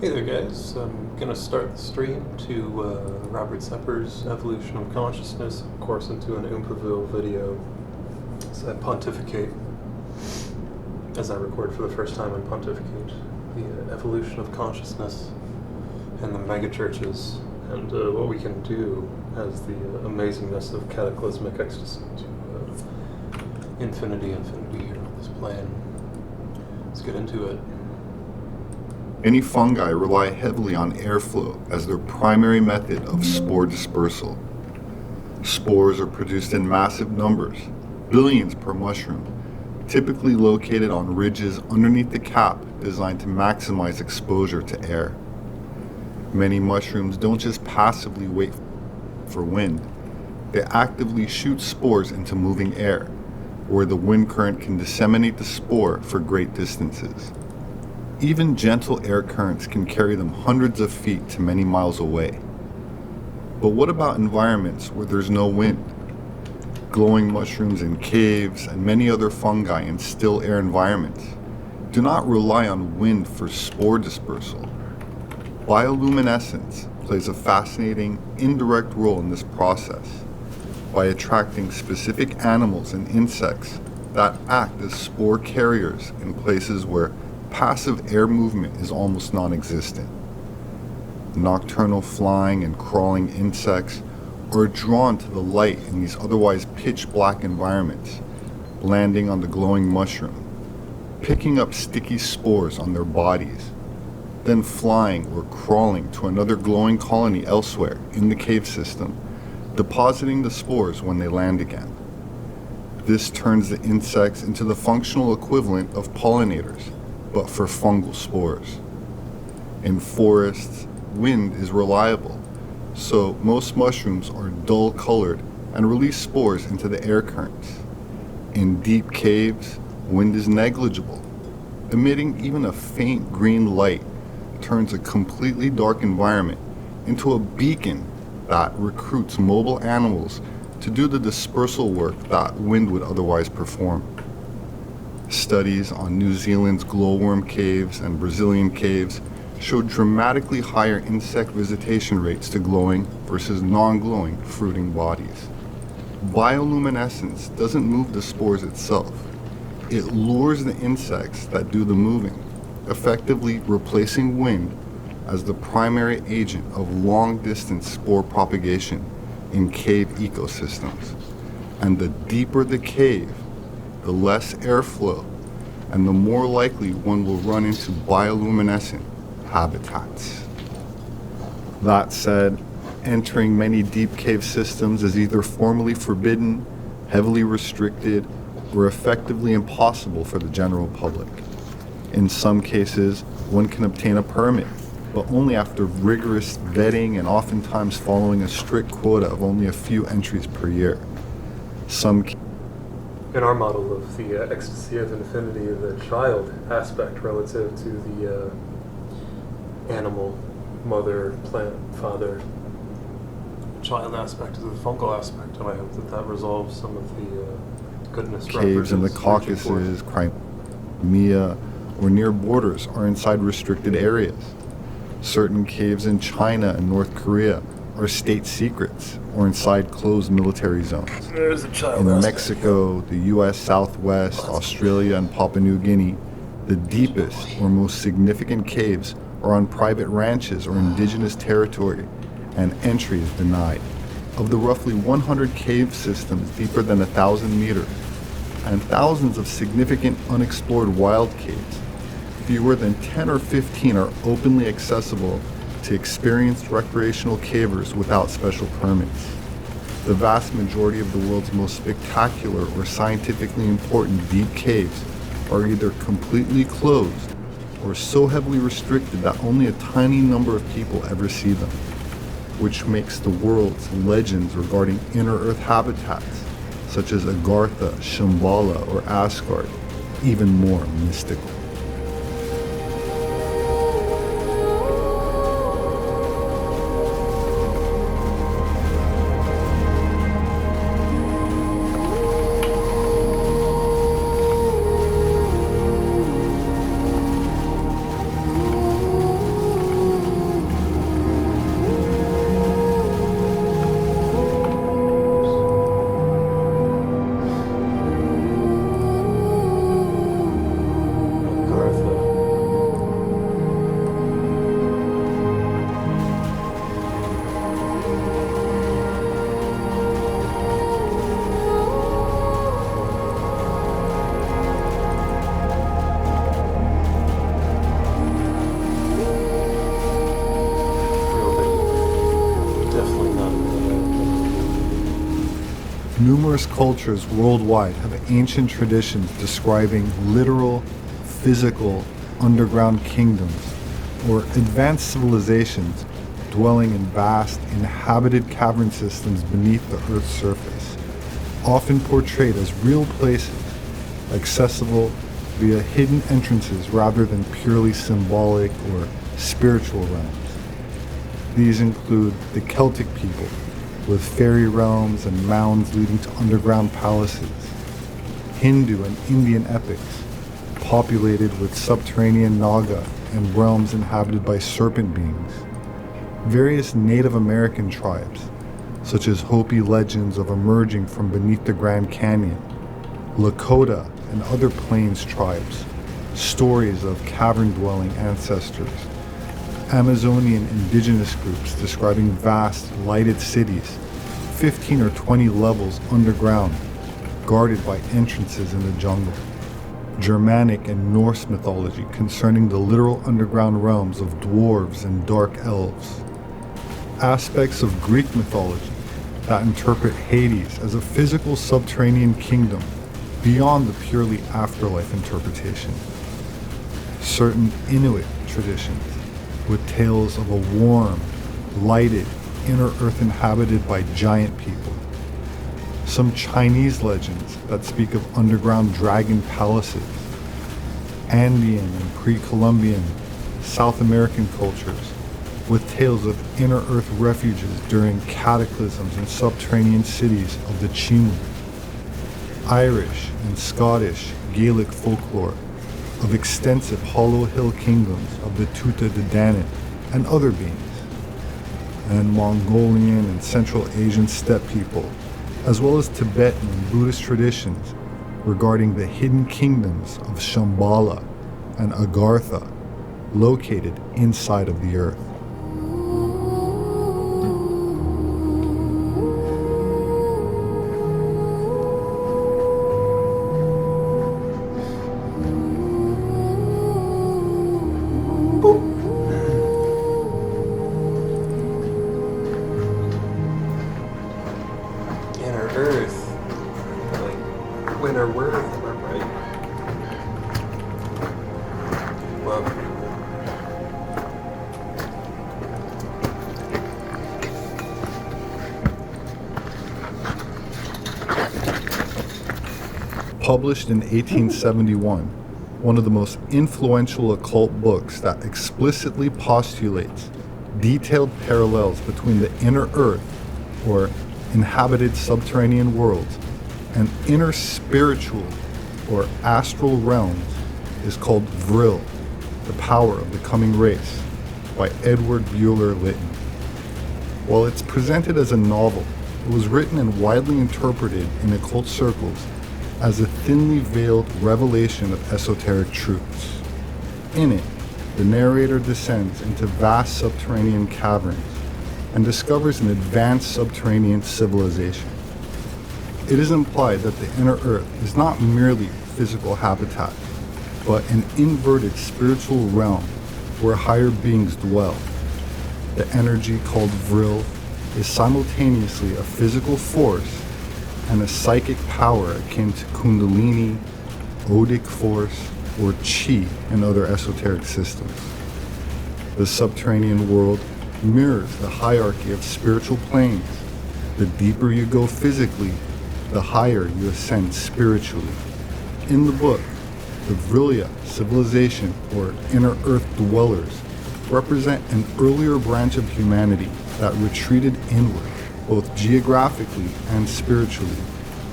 Hey there guys, I'm going to start the stream to Robert Sepehr's Evolution of Consciousness, of course into an OompaVille video. So I pontificate, as I record for the first time, I pontificate the evolution of consciousness and the megachurches and what we can do as the amazingness of cataclysmic ecstasy to infinity here on this plane. Let's get into it. Many fungi rely heavily on airflow as their primary method of spore dispersal. Spores are produced in massive numbers, billions per mushroom, typically located on ridges underneath the cap designed to maximize exposure to air. Many mushrooms don't just passively wait for wind, they actively shoot spores into moving air, where the wind current can disseminate the spore for great distances. Even gentle air currents can carry them hundreds of feet to many miles away. But what about environments where there's no wind? Glowing mushrooms in caves and many other fungi in still air environments do not rely on wind for spore dispersal. Bioluminescence plays a fascinating, indirect role in this process by attracting specific animals and insects that act as spore carriers in places where passive air movement is almost non-existent. Nocturnal flying and crawling insects are drawn to the light in these otherwise pitch black environments, landing on the glowing mushroom, picking up sticky spores on their bodies, then flying or crawling to another glowing colony elsewhere in the cave system, depositing the spores when they land again. This turns the insects into the functional equivalent of pollinators, but for fungal spores. In forests, wind is reliable, so most mushrooms are dull colored and release spores into the air currents. In deep caves, wind is negligible. Emitting even a faint green light turns a completely dark environment into a beacon that recruits mobile animals to do the dispersal work that wind would otherwise perform. Studies on New Zealand's glowworm caves and Brazilian caves showed dramatically higher insect visitation rates to glowing versus non-glowing fruiting bodies. Bioluminescence doesn't move the spores itself. It lures the insects that do the moving, effectively replacing wind as the primary agent of long-distance spore propagation in cave ecosystems. And the deeper the cave, the less airflow, and the more likely one will run into bioluminescent habitats. That said, entering many deep cave systems is either formally forbidden, heavily restricted, or effectively impossible for the general public. In some cases, one can obtain a permit, but only after rigorous vetting and oftentimes following a strict quota of only a few entries per year. In our model of the ecstasy of infinity, the child aspect relative to the animal, mother, plant, father, child aspect is the fungal aspect, and I hope that that resolves some of the goodness caves in the Caucasus, Crimea, or near borders are inside restricted areas. Certain caves in China and North Korea are state secrets or inside closed military zones. There's a child in aspect. Mexico, the US Southwest, Australia, and Papua New Guinea, the deepest or most significant caves are on private ranches or indigenous territory, and entry is denied. Of the roughly 100 cave systems deeper than 1,000 meters, and thousands of significant unexplored wild caves, fewer than 10 or 15 are openly accessible to experienced recreational cavers without special permits. The vast majority of the world's most spectacular or scientifically important deep caves are either completely closed or so heavily restricted that only a tiny number of people ever see them, which makes the world's legends regarding inner Earth habitats, such as Agartha, Shambhala, or Asgard, even more mystical. numerous cultures worldwide have ancient traditions describing literal, physical, underground kingdoms, or advanced civilizations dwelling in vast, inhabited cavern systems beneath the Earth's surface, often portrayed as real places, accessible via hidden entrances rather than purely symbolic or spiritual realms. These include the Celtic people, with fairy realms and mounds leading to underground palaces, Hindu and Indian epics, populated with subterranean Naga and realms inhabited by serpent beings, various Native American tribes, such as Hopi legends of emerging from beneath the Grand Canyon, Lakota and other plains tribes, stories of cavern-dwelling ancestors, Amazonian indigenous groups describing vast, lighted cities, 15 or 20 levels underground, guarded by entrances in the jungle, Germanic and Norse mythology concerning the literal underground realms of dwarves and dark elves, aspects of Greek mythology that interpret Hades as a physical subterranean kingdom beyond the purely afterlife interpretation, certain Inuit traditions with tales of a warm, lighted, inner earth inhabited by giant people, some Chinese legends that speak of underground dragon palaces, Andean and pre-Columbian South American cultures with tales of inner earth refuges during cataclysms in subterranean cities of the Chinu, Irish and Scottish Gaelic folklore of extensive hollow hill kingdoms of the Tuatha De Danann and other beings, and Mongolian and Central Asian steppe people, as well as Tibetan and Buddhist traditions regarding the hidden kingdoms of Shambhala and Agartha located inside of the earth. Published in 1871, one of the most influential occult books that explicitly postulates detailed parallels between the inner earth, or inhabited subterranean worlds, and inner spiritual, or astral realms, is called Vril, The Power of the Coming Race, by Edward Buehler Lytton. While it's presented as a novel, it was written and widely interpreted in occult circles as a thinly veiled revelation of esoteric truths. In it, the narrator descends into vast subterranean caverns and discovers an advanced subterranean civilization. It is implied that the inner earth is not merely physical habitat, but an inverted spiritual realm where higher beings dwell. The energy called Vril is simultaneously a physical force and a psychic power akin to Kundalini, Odic force, or Chi in other esoteric systems. The subterranean world mirrors the hierarchy of spiritual planes. The deeper you go physically, the higher you ascend spiritually. In the book, the Vrilia civilization, or inner earth dwellers, represent an earlier branch of humanity that retreated inward, both geographically and spiritually,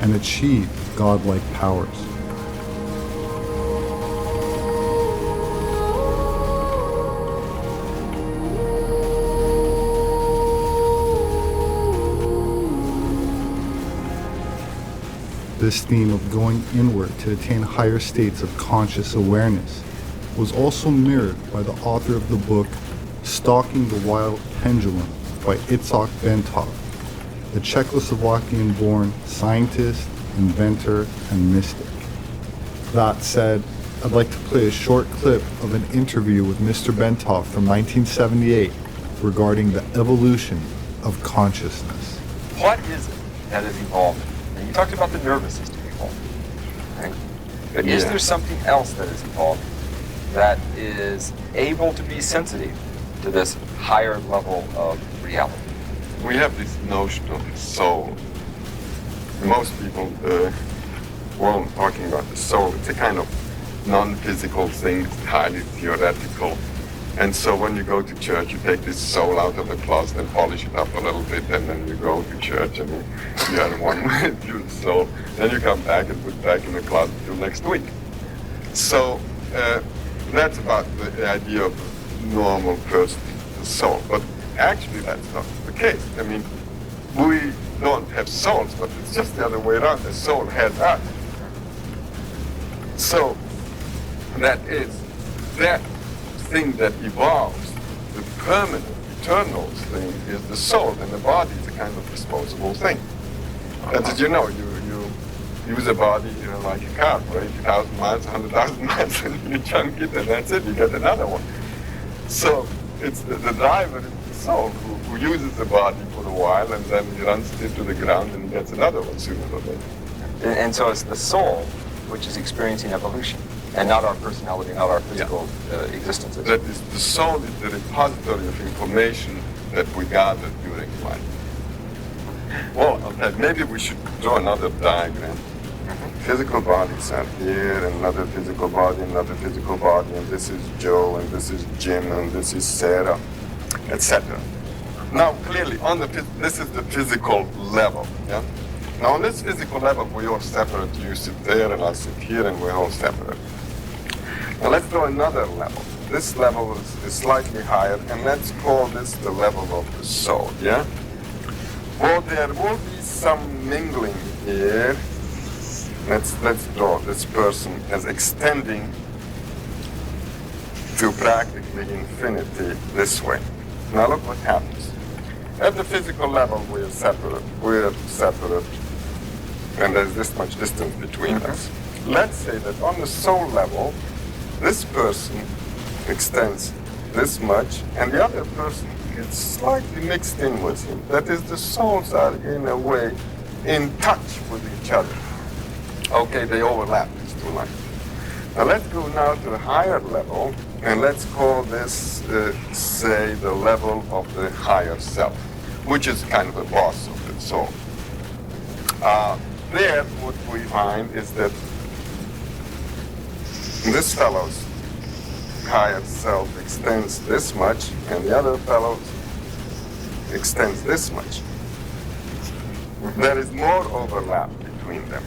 and achieved godlike powers. This theme of going inward to attain higher states of conscious awareness was also mirrored by the author of the book Stalking the Wild Pendulum by Itzhak Bentov, a Czechoslovakian-born scientist, inventor, and mystic. That said, I'd like to play a short clip of an interview with Mr. Bentov from 1978 regarding the evolution of consciousness. What is it that is evolving? And You talked about the nervous system involved, right? But is there something else that is involved that is able to be sensitive to this higher level of reality? We have this notion of the soul. Most people, when talking about the soul, it's a kind of non-physical thing, it's highly theoretical. And so when you go to church, you take this soul out of the closet and polish it up a little bit, and then you go to church and you have one with your soul. Then you come back and put it back in the closet till next week. So that's about the idea of the normal person, the soul. But actually that's not the case. I mean, we don't have souls, but it's just the other way around. The soul has us. So that is that thing that evolves, the permanent, eternal thing is the soul, and the body is a kind of disposable thing. And as you know, you use a body, like a car for 80,000 miles, 100,000 miles, and you junk it, and that's it, you get another one. So it's the driver is the soul who uses the body for a while, and then he runs it into the ground and he gets another one sooner or later. And so it's the soul which is experiencing evolution, and not our personality, not our physical existences. That is, the soul is the repository of information that we gather during life. Well, okay, maybe we should draw another diagram. Physical bodies are here, and another physical body, and this is Joe, and this is Jim, and this is Sarah, etc. Now, clearly, this is the physical level, yeah? Now, on this physical level, we're all separate. You sit there, and I sit here, and we're all separate. Now, let's draw another level. This level is slightly higher, and let's call this the level of the soul, yeah? Well, there will be some mingling here. Let's draw this person as extending to practically infinity this way. Now, look what happens. At the physical level, we're separate. And there's this much distance between us. Let's say that on the soul level, this person extends this much, and the other person gets slightly mixed in with him. That is, the souls are, in a way, in touch with each other. Okay, they overlap, these two lines. Now let's go now to the higher level, and let's call this, say, the level of the higher self, which is kind of the boss of the soul. There, what we find is that this fellow's higher self extends this much, and the other fellow extends this much. There is more overlap between them.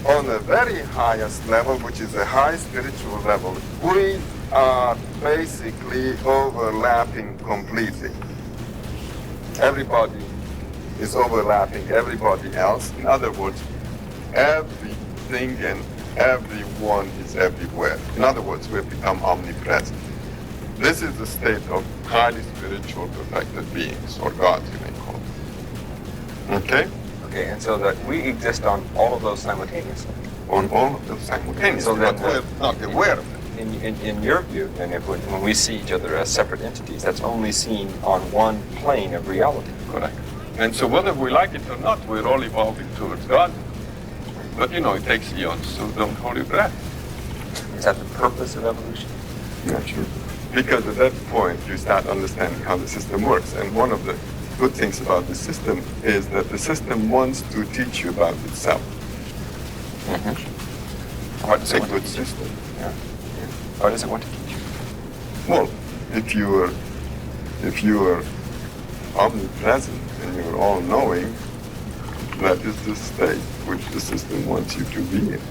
On the very highest level, which is a high spiritual level, we are basically overlapping completely. Everybody is overlapping everybody else. In other words, everything and everyone is everywhere. In other words, we've become omnipresent. This is the state of highly spiritual perfected beings, or gods, you may call them. Okay? Okay, and so that we exist on all of those simultaneously. On all of them simultaneously, So then, but we're not aware of it. In your view, then, when we see each other as separate entities, that's only seen on one plane of reality. Correct. And so whether we like it or not, we're all evolving towards God. But it takes eons, so don't hold your breath. Is that the purpose of evolution? Not sure. Because at that point, you start understanding how the system works. And one of the good things about the system is that the system wants to teach you about itself. What is It's a good system. Yeah. What does it want to teach you? Well, if you are omnipresent and you're all-knowing, that is the state which the system wants you to be in.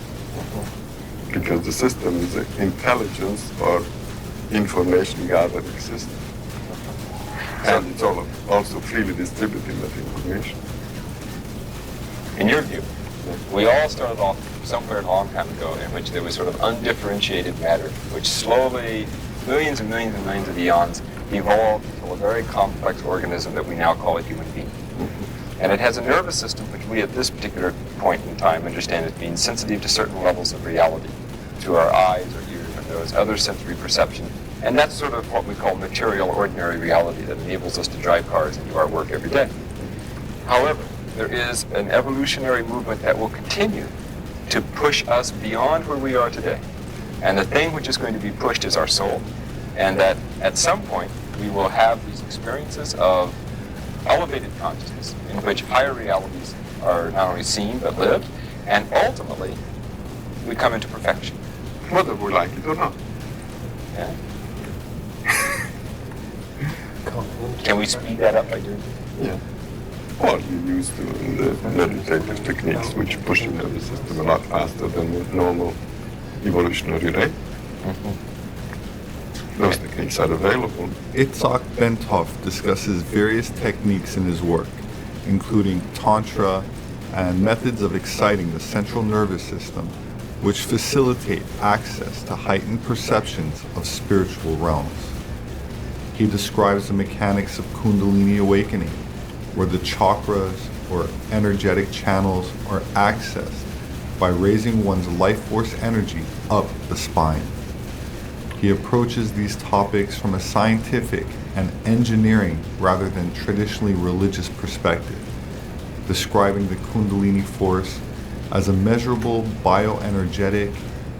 Because the system is an intelligence or information gathering system. And it's also freely distributing that information. In your view, we all started off somewhere a long time ago in which there was sort of undifferentiated matter, which slowly, millions and millions and millions of eons, evolved into a very complex organism that we now call a human being. And it has a nervous system which we at this particular point in time understand as being sensitive to certain levels of reality, to our eyes, our ears, our nose, other sensory perception. And that's sort of what we call material ordinary reality that enables us to drive cars and do our work every day. However, there is an evolutionary movement that will continue to push us beyond where we are today. And the thing which is going to be pushed is our soul. And that at some point, we will have these experiences of elevated consciousness in which higher realities are not only seen but lived, and ultimately, we come into perfection. Whether we like it or not. Yeah? Can we speed that up by doing it? Yeah. Well, you use the meditative techniques which push the nervous system a lot faster than the normal evolutionary rate. Those techniques are available. Itzhak Bentov discusses various techniques in his work, including tantra and methods of exciting the central nervous system, which facilitate access to heightened perceptions of spiritual realms. He describes the mechanics of Kundalini awakening, where the chakras or energetic channels are accessed by raising one's life force energy up the spine. He approaches these topics from a scientific and engineering rather than traditionally religious perspective, describing the Kundalini force as a measurable bioenergetic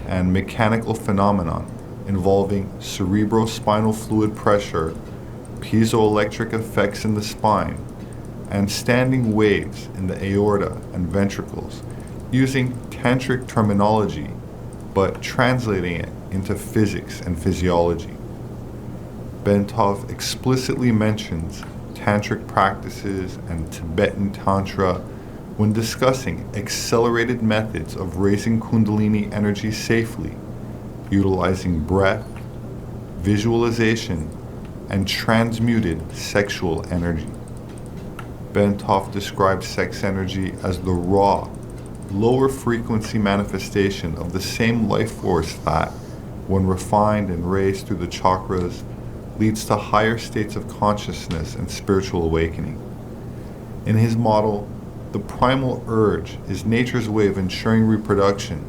and mechanical phenomenon involving cerebrospinal fluid pressure, piezoelectric effects in the spine, and standing waves in the aorta and ventricles, using tantric terminology, but translating it into physics and physiology. Bentov explicitly mentions tantric practices and Tibetan Tantra when discussing accelerated methods of raising Kundalini energy safely, utilizing breath, visualization, and transmuted sexual energy. Bentov describes sex energy as the raw, lower frequency manifestation of the same life force that, when refined and raised through the chakras, leads to higher states of consciousness and spiritual awakening. In his model, the primal urge is nature's way of ensuring reproduction,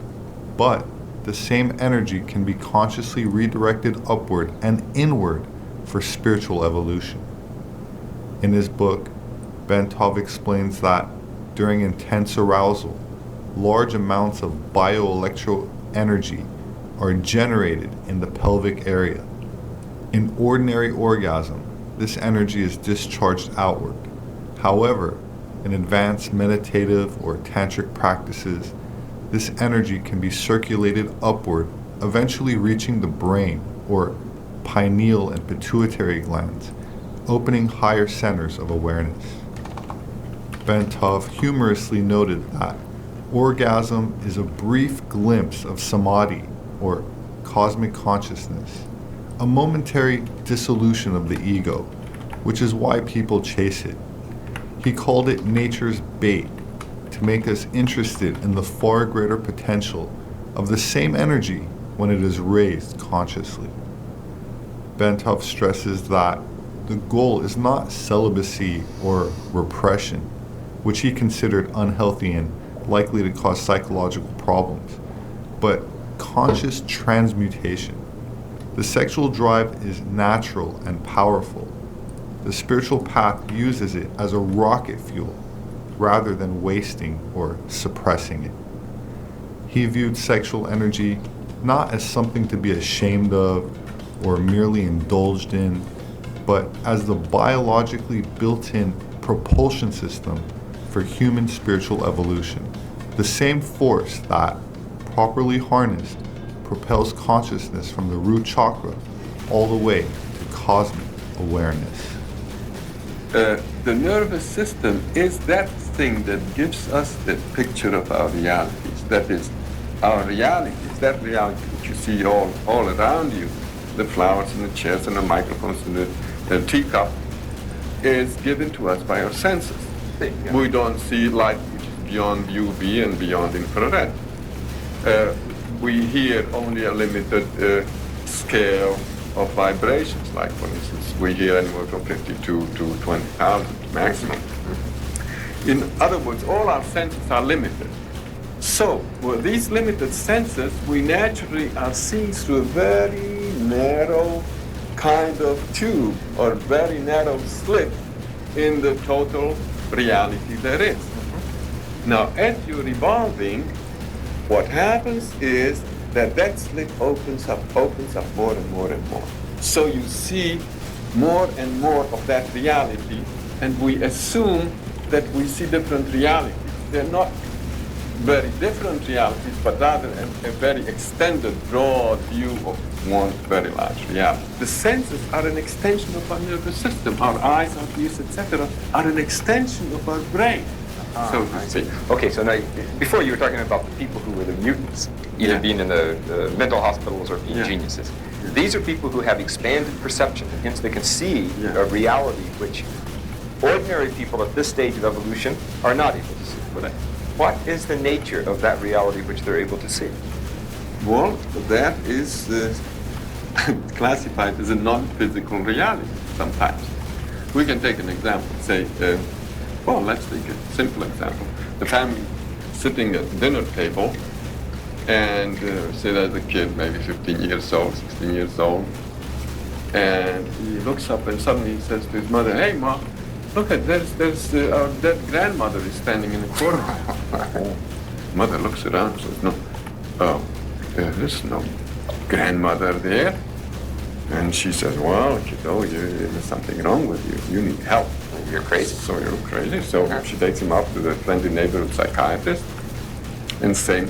but the same energy can be consciously redirected upward and inward for spiritual evolution. In his book, Bentov explains that during intense arousal, large amounts of bioelectro energy are generated in the pelvic area. In ordinary orgasm, this energy is discharged outward. However, in advanced meditative or tantric practices, this energy can be circulated upward, eventually reaching the brain or pineal and pituitary glands, opening higher centers of awareness. Bentov humorously noted that orgasm is a brief glimpse of samadhi, or cosmic consciousness, a momentary dissolution of the ego, which is why people chase it. He called it nature's bait to make us interested in the far greater potential of the same energy when it is raised consciously. Bentov stresses that the goal is not celibacy or repression, which he considered unhealthy and likely to cause psychological problems, but conscious transmutation. The sexual drive is natural and powerful. The spiritual path uses it as a rocket fuel rather than wasting or suppressing it. He viewed sexual energy not as something to be ashamed of or merely indulged in, but as the biologically built-in propulsion system for human spiritual evolution. The same force that, properly harnessed, propels consciousness from the root chakra all the way to cosmic awareness. The nervous system is that thing that gives us the picture of our realities. That is, our realities, that reality that you see all around you, the flowers and the chairs and the microphones and the teacup, is given to us by our senses. We don't see light which is beyond UV and beyond infrared. We hear only a limited scale of vibrations, like for instance, we hear anywhere from 52 to 20,000 maximum. In other words, all our senses are limited. So, with these limited senses, we naturally are seeing through a very narrow kind of tube or very narrow slit in the total reality there is. Now, as you're revolving, what happens is that slit opens up more and more and more. So you see more and more of that reality, and we assume that we see different realities. They're not very different realities, but rather a very extended, broad view of one very large reality. The senses are an extension of our nervous system. Our eyes, our ears, etc., are an extension of our brain. So to speak. Okay, so now, before you were talking about the people who were the mutants, either being in the mental hospitals or being geniuses. These are people who have expanded perception, and hence they can see a reality which ordinary people at this stage of evolution are not able to see. What is the nature of that reality which they're able to see? Well, that is classified as a non-physical reality sometimes. We can take an example, say, well, let's take a simple example. The family sitting at the dinner table, and say there's a kid, maybe 15 years old, 16 years old, and he looks up and suddenly he says to his mother, "Hey, Mom, look at there's our dead grandmother is standing in the corner." Mother looks around and says, "No, there's no grandmother there." And she says, "Well, kiddo, there's something wrong with you. You need help. You're crazy." So you're crazy. So she takes him up to the friendly neighborhood psychiatrist, and same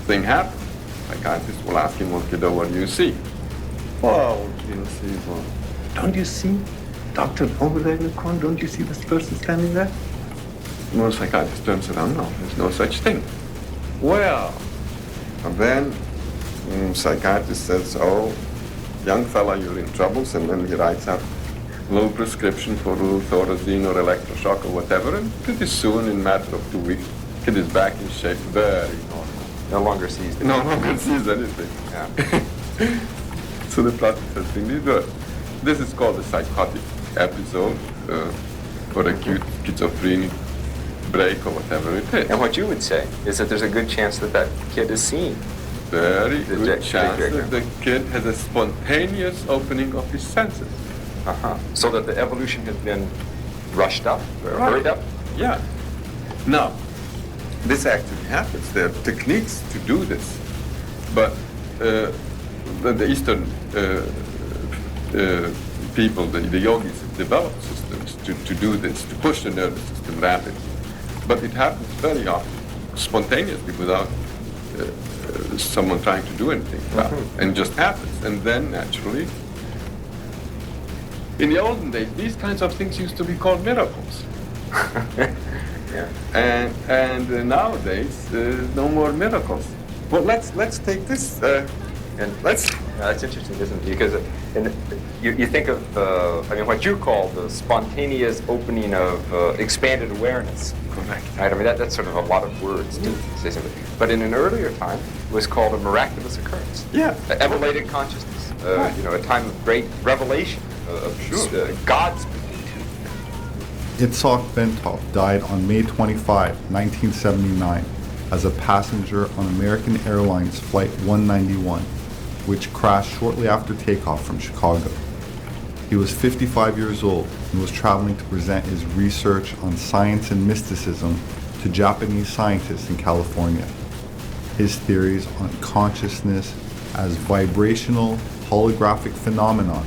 thing happens. Psychiatrist will ask him, "Well, kiddo, what do you see?" "Oh, he'll see, well, don't you see Doctor over there in the corner? Don't you see this person standing there?" Well, psychiatrist turns around, "No, there's no such thing." Well, and then psychiatrist says, "Oh, young fella, you're in troubles," and then he writes out a little prescription for Thorazine or electroshock or whatever, and pretty soon, in a matter of 2 weeks, kid is back in shape, very normal. No longer sees the No longer sees anything. Yeah. So the process has been reversed. This is called a psychotic episode or acute schizophrenic break or whatever it is. And what you would say is that there's a good chance that that kid is seen. Very good chance that the kid has a spontaneous opening of his senses. So that the evolution has been rushed up, or hurried up? Yeah. Now, this actually happens. There are techniques to do this, but the Eastern people, the yogis, have developed systems to do this, to push the nervous system rapidly. But it happens very often, spontaneously, without someone trying to do anything about it, and just happens. And then, naturally, in the olden days, these kinds of things used to be called miracles. And nowadays, no more miracles. Well, let's take this. That's interesting, isn't it? Because you think of, what you call the spontaneous opening of expanded awareness. Correct. Right? I mean, that's sort of a lot of words to say something. But in an earlier time, it was called a miraculous occurrence. Yeah. Elevated consciousness. A time of great revelation of God speaking to. Itzhak Bentov died on May 25, 1979, as a passenger on American Airlines Flight 191, which crashed shortly after takeoff from Chicago. He was 55 years old and was traveling to present his research on science and mysticism to Japanese scientists in California. His theories on consciousness as vibrational, holographic phenomenon,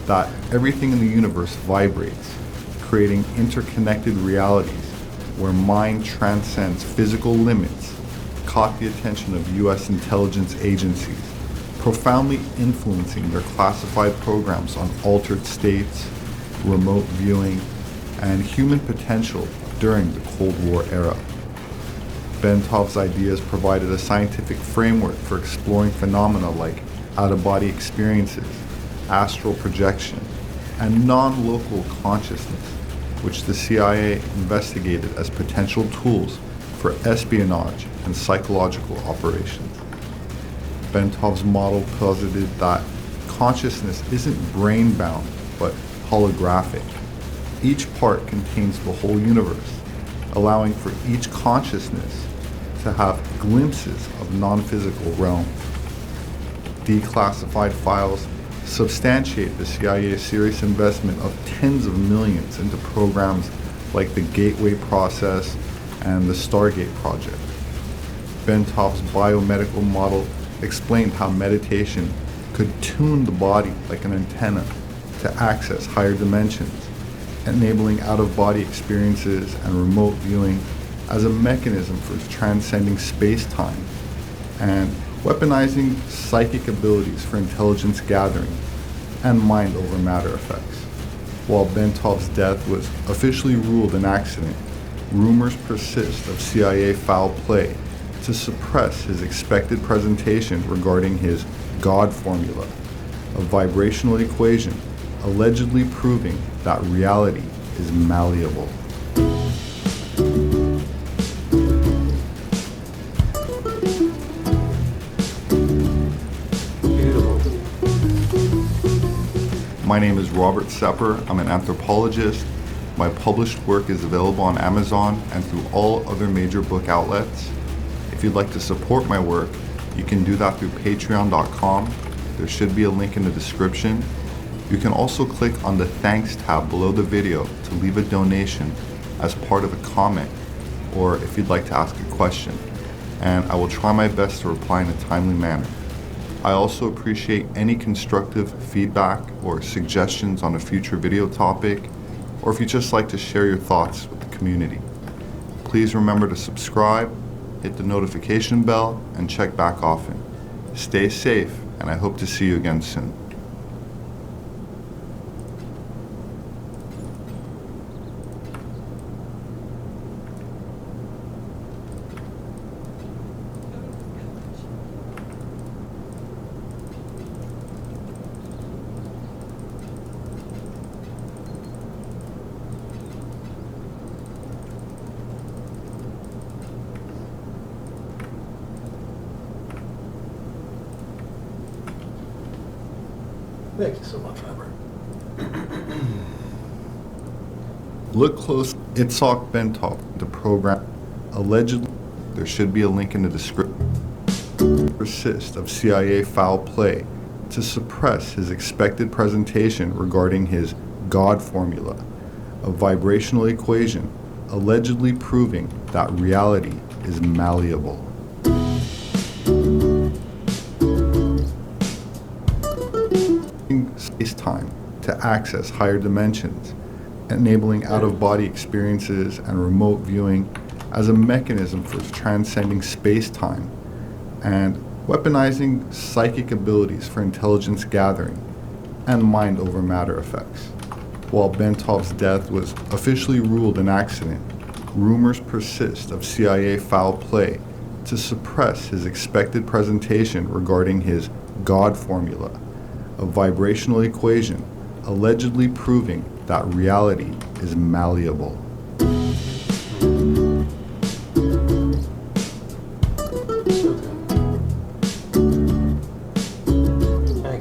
that everything in the universe vibrates, creating interconnected realities where mind transcends physical limits, caught the attention of U.S. intelligence agencies, profoundly influencing their classified programs on altered states, remote viewing, and human potential during the Cold War era. Bentov's ideas provided a scientific framework for exploring phenomena like out-of-body experiences, astral projection, and non-local consciousness, which the CIA investigated as potential tools for espionage and psychological operations. Bentov's model posited that consciousness isn't brain-bound, but holographic. Each part contains the whole universe, allowing for each consciousness to have glimpses of non-physical realms. Declassified files substantiate the CIA's serious investment of tens of millions into programs like the Gateway Process and the Stargate project. Bentoff's biomedical model explained how meditation could tune the body like an antenna to access higher dimensions, enabling out-of-body experiences and remote viewing as a mechanism for transcending space-time, and weaponizing psychic abilities for intelligence gathering and mind over matter effects. While Bentoff's death was officially ruled an accident, rumors persist of CIA foul play to suppress his expected presentation regarding his God formula, a vibrational equation allegedly proving that reality is malleable. My name is Robert Sepehr. I'm an anthropologist. My published work is available on Amazon and through all other major book outlets. If you'd like to support my work, you can do that through patreon.com. There should be a link in the description. You can also click on the Thanks tab below the video to leave a donation as part of a comment, or if you'd like to ask a question, and I will try my best to reply in a timely manner. I also appreciate any constructive feedback or suggestions on a future video topic, or if you'd just like to share your thoughts with the community. Please remember to subscribe, hit the notification bell, and check back often. Stay safe, and I hope to see you again soon. Thank you so much, Robert. Look close. Itzhak Bentoff, the program. Allegedly, there should be a link in the description. Persist of CIA foul play to suppress his expected presentation regarding his God formula, a vibrational equation allegedly proving that reality is malleable. Space-time to access higher dimensions, enabling out-of-body experiences and remote viewing as a mechanism for transcending space-time, and weaponizing psychic abilities for intelligence gathering and mind over matter effects. While Bentoff's death was officially ruled an accident, rumors persist of CIA foul play to suppress his expected presentation regarding his God formula, a vibrational equation allegedly proving that reality is malleable. Thank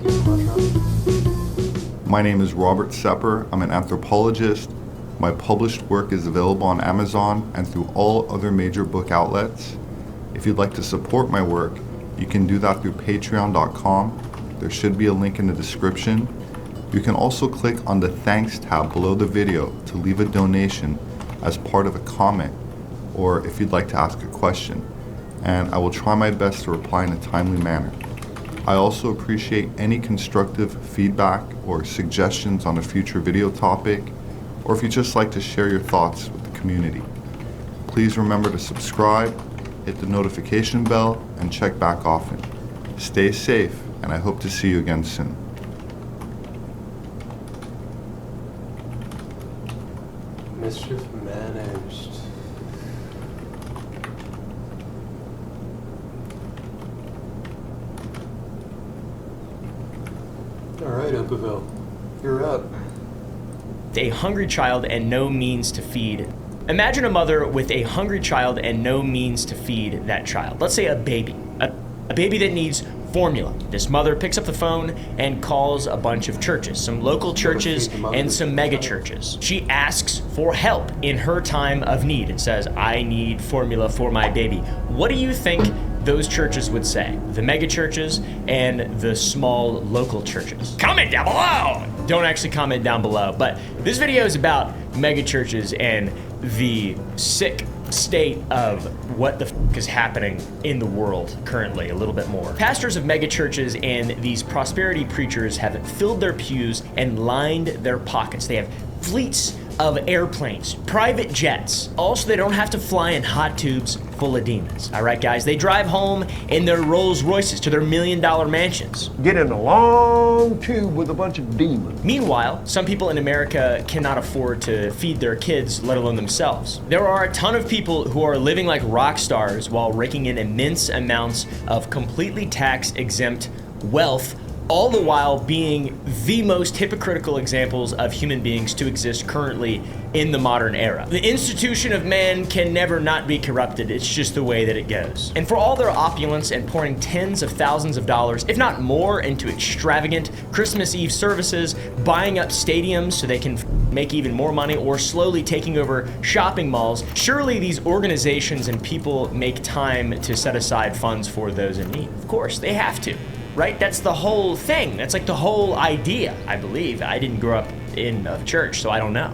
you so much, Robert. My name is Robert Sepehr. I'm an anthropologist. My published work is available on Amazon and through all other major book outlets. If you'd like to support my work, you can do that through patreon.com. There should be a link in the description. You can also click on the Thanks tab below the video to leave a donation as part of a comment, or if you'd like to ask a question, and I will try my best to reply in a timely manner. I also appreciate any constructive feedback or suggestions on a future video topic, or if you'd just like to share your thoughts with the community. Please remember to subscribe, hit the notification bell, and check back often. Stay safe, and I hope to see you again soon. Mischief managed. All right, OompaVille, you're up. A hungry child and no means to feed. Imagine a mother with a hungry child and no means to feed that child. Let's say a baby. A baby that needs formula. This mother picks up the phone and calls a bunch of churches, some local churches and some mega churches. She asks for help in her time of need and says, I need formula for my baby. What do you think those churches would say? The mega churches and the small local churches. Comment down below! Don't actually comment down below, but this video is about mega churches and the sick state of what the f is happening in the world currently a little bit more. Pastors of megachurches and these prosperity preachers have filled their pews and lined their pockets. They have fleets of airplanes, private jets. Also, they don't have to fly in hot tubes full of demons. All right, guys, they drive home in their Rolls Royces to their $1 million mansions. Get in a long tube with a bunch of demons. Meanwhile, some people in America cannot afford to feed their kids, let alone themselves. There are a ton of people who are living like rock stars while raking in immense amounts of completely tax-exempt wealth, all the while being the most hypocritical examples of human beings to exist currently in the modern era. The institution of man can never not be corrupted. It's just the way that it goes. And for all their opulence and pouring tens of thousands of dollars, if not more, into extravagant Christmas Eve services, buying up stadiums so they can make even more money, or slowly taking over shopping malls, surely these organizations and people make time to set aside funds for those in need. Of course, they have to. Right? That's the whole thing. That's like the whole idea, I believe. I didn't grow up in a church, so I don't know.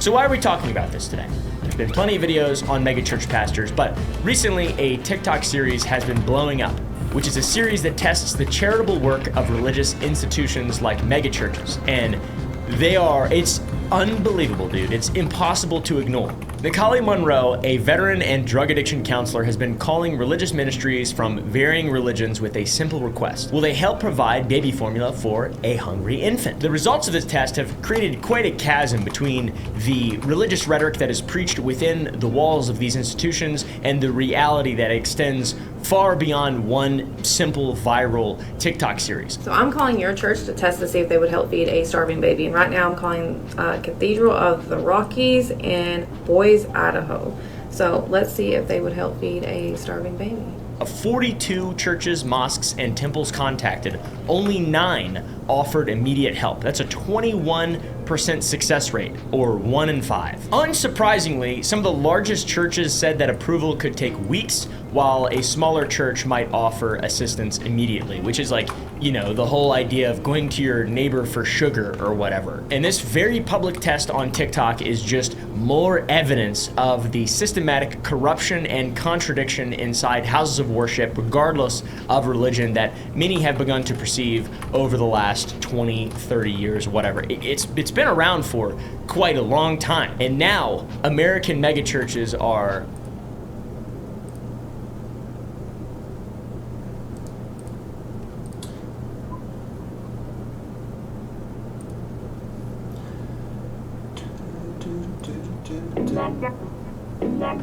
So why are we talking about this today? There's been plenty of videos on megachurch pastors, but recently a TikTok series has been blowing up, which is a series that tests the charitable work of religious institutions like megachurches. And it's unbelievable, dude. It's impossible to ignore. Nicole Monroe, a veteran and drug addiction counselor, has been calling religious ministries from varying religions with a simple request. Will they help provide baby formula for a hungry infant? The results of this test have created quite a chasm between the religious rhetoric that is preached within the walls of these institutions and the reality that extends far beyond one simple viral TikTok series. So I'm calling your church to test to see if they would help feed a starving baby. And right now I'm calling Cathedral of the Rockies in Boise, Idaho. So let's see if they would help feed a starving baby. Of 42 churches, mosques, and temples contacted, only 9 offered immediate help. That's a 21% success rate, or 1 in 5. Unsurprisingly, some of the largest churches said that approval could take weeks, while a smaller church might offer assistance immediately, which is like, you know, the whole idea of going to your neighbor for sugar or whatever. And this very public test on TikTok is just more evidence of the systematic corruption and contradiction inside houses of worship, regardless of religion, that many have begun to perceive over the last 20, 30 years, whatever. It's been around for quite a long time. And now American megachurches are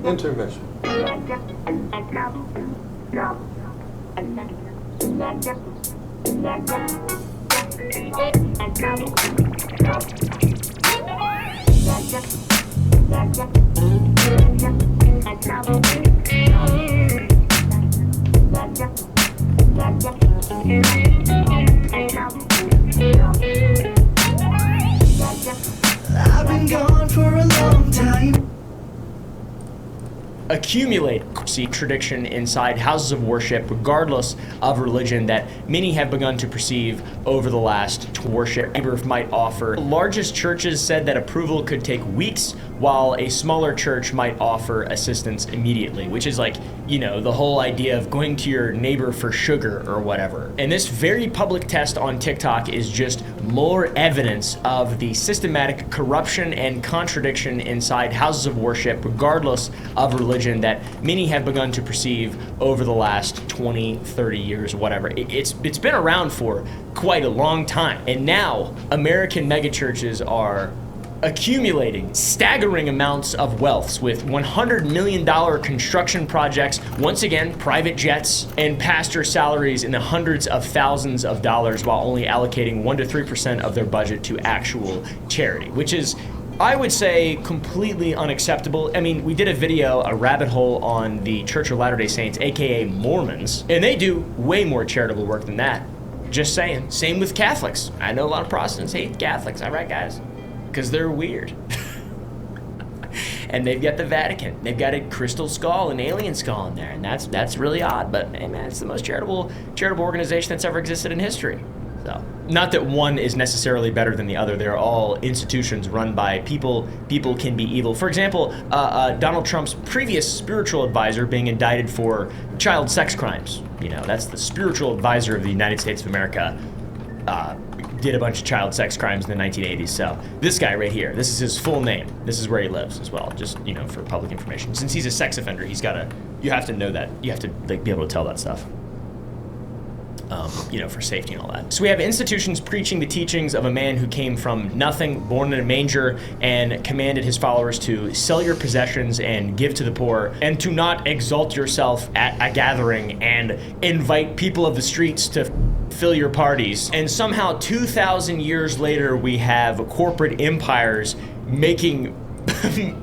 intermission. I've been gone for a long time. accumulate tradition inside houses of worship, regardless of religion, that many have begun to perceive over the last worship might offer. The largest churches said that approval could take weeks, while a smaller church might offer assistance immediately, which is like, you know, the whole idea of going to your neighbor for sugar or whatever. And this very public test on TikTok is just more evidence of the systematic corruption and contradiction inside houses of worship, regardless of religion, that many have begun to perceive over the last 20, 30 years, whatever. It's been around for quite a long time. And now American megachurches are accumulating staggering amounts of wealth with $100 million construction projects, once again, private jets, and pastor salaries in the hundreds of thousands of dollars, while only allocating 1 to 3% of their budget to actual charity, which is, I would say, completely unacceptable. I mean, we did a video, a rabbit hole, on the Church of Latter-day Saints, aka Mormons, and they do way more charitable work than that. Just saying. Same with Catholics. I know a lot of Protestants hate Catholics, all right, guys? Because they're weird. And they've got the Vatican. They've got a crystal skull, an alien skull in there, and that's really odd. But hey, man, it's the most charitable organization that's ever existed in history. So. Not that one is necessarily better than the other. They're all institutions run by people. People can be evil. For example, Donald Trump's previous spiritual advisor being indicted for child sex crimes. You know, that's the spiritual advisor of the United States of America. Did a bunch of child sex crimes in the 1980s. So this guy right here, this is his full name. This is where he lives as well, just, you know, for public information. Since he's a sex offender, you have to know that. You have to like be able to tell that stuff. You know, for safety and all that. So we have institutions preaching the teachings of a man who came from nothing, born in a manger, and commanded his followers to sell your possessions and give to the poor, and to not exalt yourself at a gathering and invite people of the streets to fill your parties. And somehow 2,000 years later, we have corporate empires making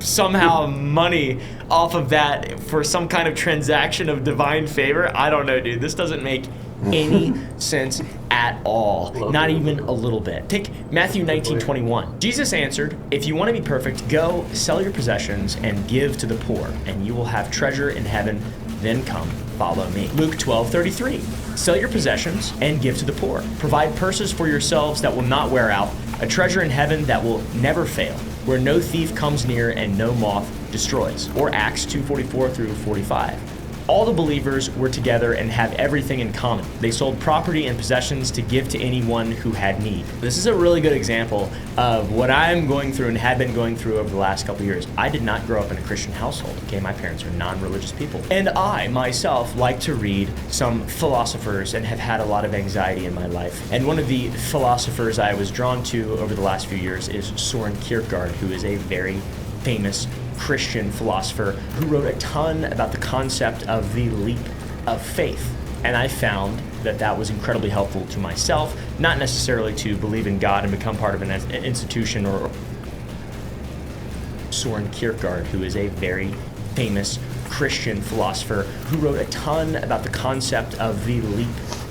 somehow money off of that for some kind of transaction of divine favor. I don't know, dude. This doesn't make any sense at all. Not even a little bit. Take Matthew 19:21. Jesus answered, "If you want to be perfect, go sell your possessions and give to the poor, and you will have treasure in heaven. Then come, follow me." Luke 12:33. Sell your possessions and give to the poor. Provide purses for yourselves that will not wear out, a treasure in heaven that will never fail, where no thief comes near and no moth destroys. Or Acts 2:44 through 45. All the believers were together and have everything in common. They sold property and possessions to give to anyone who had need. This is a really good example of what I'm going through and have been going through over the last couple years. I did not grow up in a Christian household. Okay, my parents are non-religious people. And I, myself, like to read some philosophers and have had a lot of anxiety in my life. And one of the philosophers I was drawn to over the last few years is Soren Kierkegaard, who is a very famous Christian philosopher who wrote a ton about the concept of the leap of faith. And I found that that was incredibly helpful to myself, not necessarily to believe in God and become part of an institution or Soren Kierkegaard, who is a very famous Christian philosopher who wrote a ton about the concept of the leap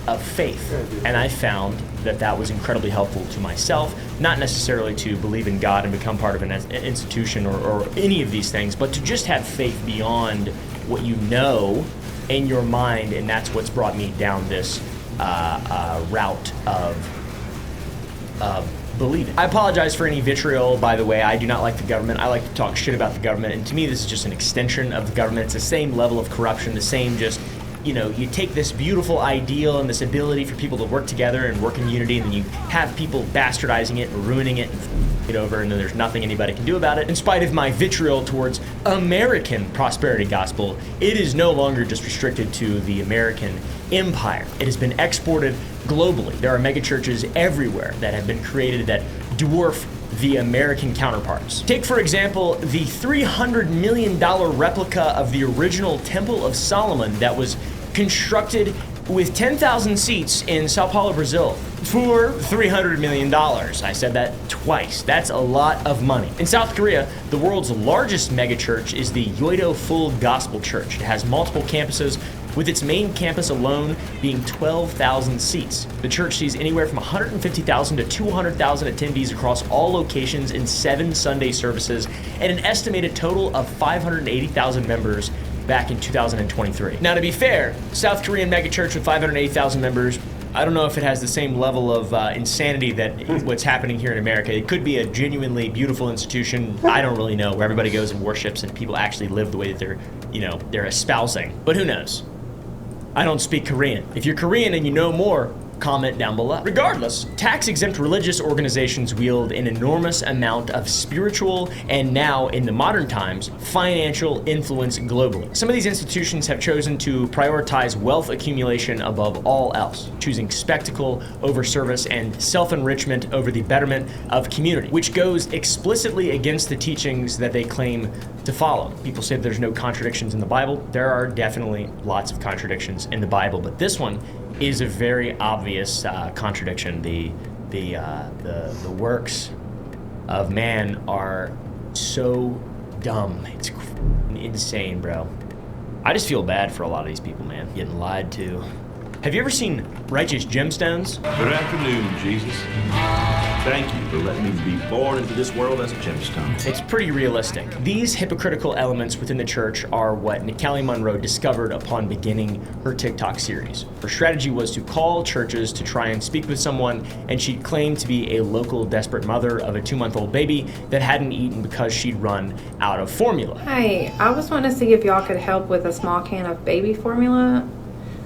of faith. And I found that that was incredibly helpful to myself, not necessarily to believe in God and become part of an institution or any of these things, but to just have faith beyond what you know in your mind, and that's what's brought me down this route of believing. I apologize for any vitriol, by the way. I do not like the government. I like to talk shit about the government, and to me this is just an extension of the government. It's the same level of corruption, the same just, you know, you take this beautiful ideal and this ability for people to work together and work in unity, and then you have people bastardizing it and ruining it and it over, and then there's nothing anybody can do about it. In spite of my vitriol towards American prosperity gospel, it is no longer just restricted to the American empire. It has been exported globally. There are megachurches everywhere that have been created that dwarf the American counterparts. Take, for example, the $300 million replica of the original Temple of Solomon that was constructed with 10,000 seats in Sao Paulo, Brazil for $300 million. I said that twice. That's a lot of money. In South Korea, the world's largest megachurch is the Yoido Full Gospel Church. It has multiple campuses, with its main campus alone being 12,000 seats. The church sees anywhere from 150,000 to 200,000 attendees across all locations in 7 Sunday services, and an estimated total of 580,000 members back in 2023. Now, to be fair, South Korean megachurch with 580,000 members, I don't know if it has the same level of insanity that what's happening here in America. It could be a genuinely beautiful institution, I don't really know, where everybody goes and worships and people actually live the way that they're espousing. But who knows? I don't speak Korean. If you're Korean and you know more, comment down below. Regardless, tax-exempt religious organizations wield an enormous amount of spiritual and now, in the modern times, financial influence globally. Some of these institutions have chosen to prioritize wealth accumulation above all else, choosing spectacle over service and self-enrichment over the betterment of community, which goes explicitly against the teachings that they claim to follow. People say that there's no contradictions in the Bible. There are definitely lots of contradictions in the Bible, but this one is a very obvious contradiction. The works of man are so dumb. It's insane, bro. I just feel bad for a lot of these people, man. Getting lied to. Have you ever seen righteous gemstones? Good afternoon, Jesus. Thank you for letting me be born into this world as a gemstone. It's pretty realistic. These hypocritical elements within the church are what Callie Monroe discovered upon beginning her TikTok series. Her strategy was to call churches to try and speak with someone, and she claimed to be a local desperate mother of a 2-month-old baby that hadn't eaten because she'd run out of formula. Hey, I was wanting to see if y'all could help with a small can of baby formula.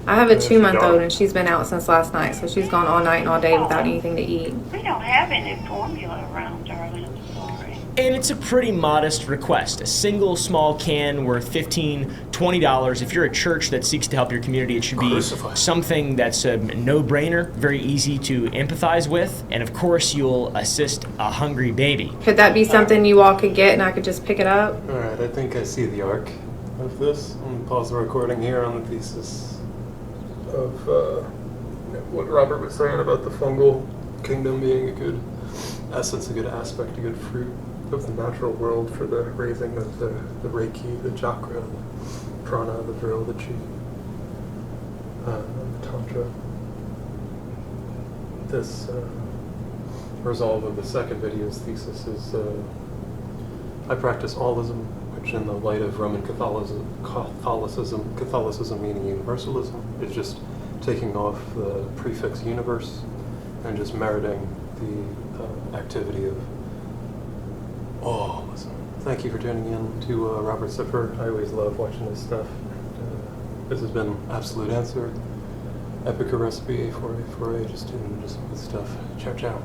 I have a 2-month-old and she's been out since last night, so she's gone all night and all day without anything to eat. We don't have any formula around, darling. I'm sorry. And it's a pretty modest request. A single small can worth $15, $20. If you're a church that seeks to help your community, it should be something that's a no-brainer, very easy to empathize with, and of course you'll assist a hungry baby. Could that be something you all could get and I could just pick it up? Alright, I think I see the arc of this. I'm gonna pause the recording here on the thesis of what Robert was saying about the fungal kingdom being a good essence, a good aspect, a good fruit of the natural world for the raising of the Reiki, the chakra, the prana, the Ville, the chi, the tantra. This resolve of the second video's thesis is I practice Allism, which in the light of Roman Catholicism meaning universalism, is just taking off the prefix universe and just meriting the activity of Allism. Thank you for tuning in to Robert Sepehr. I always love watching this stuff. This has been Absolute Answer, Epica Recipe, A4A, just tuning into some good stuff. Ciao, ciao.